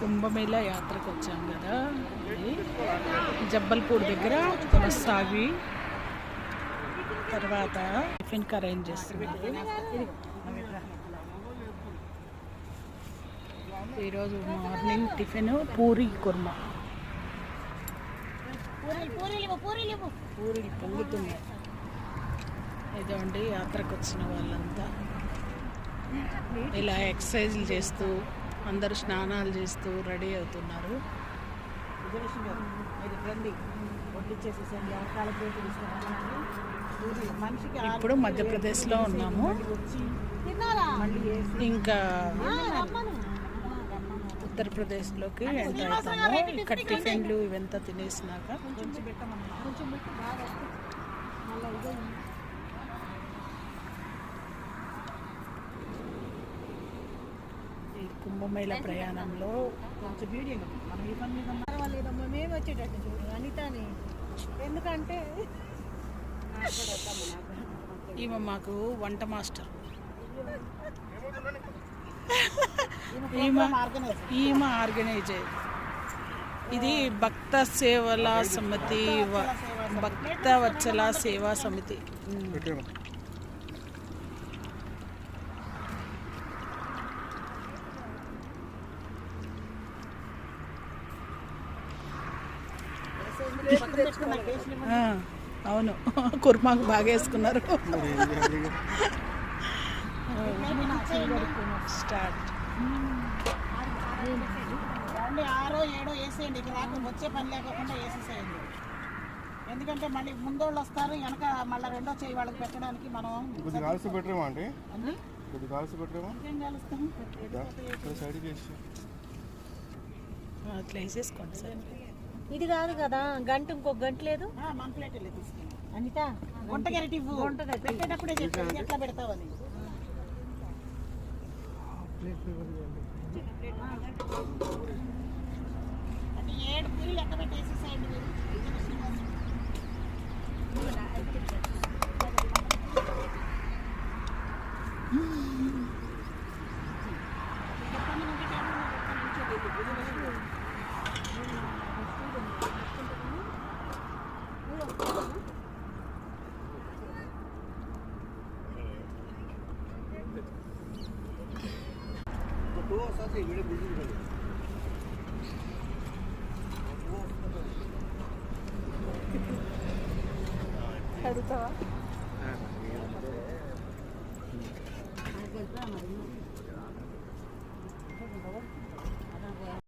కుంభమేళా యాత్రకు వచ్చాం కదా, జబ్బల్పూర్ దగ్గర బస్ ఆగి తర్వాత టిఫిన్కి అరేంజ్ చేస్తున్నారు. ఈరోజు మార్నింగ్ టిఫిన్ పూరి కుర్మా. పూరీలు పొంగుతున్నాయి. ఇదండి యాత్రకు వచ్చిన వాళ్ళంతా ఇలా ఎక్సర్సైజ్లు చేస్తూ అందరూ స్నానాలు చేస్తూ రెడీ అవుతున్నారు. ఇప్పుడు మధ్యప్రదేశ్లో ఉన్నాము. ఇంకా ఉత్తరప్రదేశ్లోకి ఎంటర్ అవుతాము. ఇక్కడ టిఫిన్లు ఇవంతా తినేసినాక ఈ కుంభమేళా ప్రయాణంలో కొంచెం వీడియో మేము వచ్చేటట్టు చూడు అనితని, ఎందుకంటే ఈమె మాకు వంట మాస్టర్. ఈమె ఆర్గనైజర్. ఇది భక్త సేవల సమితి, భక్త వత్సల సేవా సమితి. అవును, కుర్మాకు బాగా వేసుకున్నారు. స్టార్ట్ 6 7 వేసేయండి. ఇక వచ్చే పని లేకుండా వేసేసేయండి. ఎందుకంటే మళ్ళీ ముందోళ్ళు వస్తారు, వెనక మళ్ళీ రెండో చేయి వాళ్ళకి పెట్టడానికి మనం కొద్దిగా కాల్సి పెట్టరేమో అండి. కొద్దిగా కాల్సి పెట్టరేమో. ఏం కాలుస్తాం అట్లా వేసేసుకోండి సార్. ఇది కాదు కదా, గంట ఇంకొక గంట లేదు. మన ప్లేట్ తీసుకున్నాం. అనిత వంట గరిటి పెట్టేటప్పుడే చెప్పాను ఎట్లా పెడతావని. అంటే 7 పూరీలు లెక్క పెట్టేసేసేయండి మీరు. అడుగుతావా?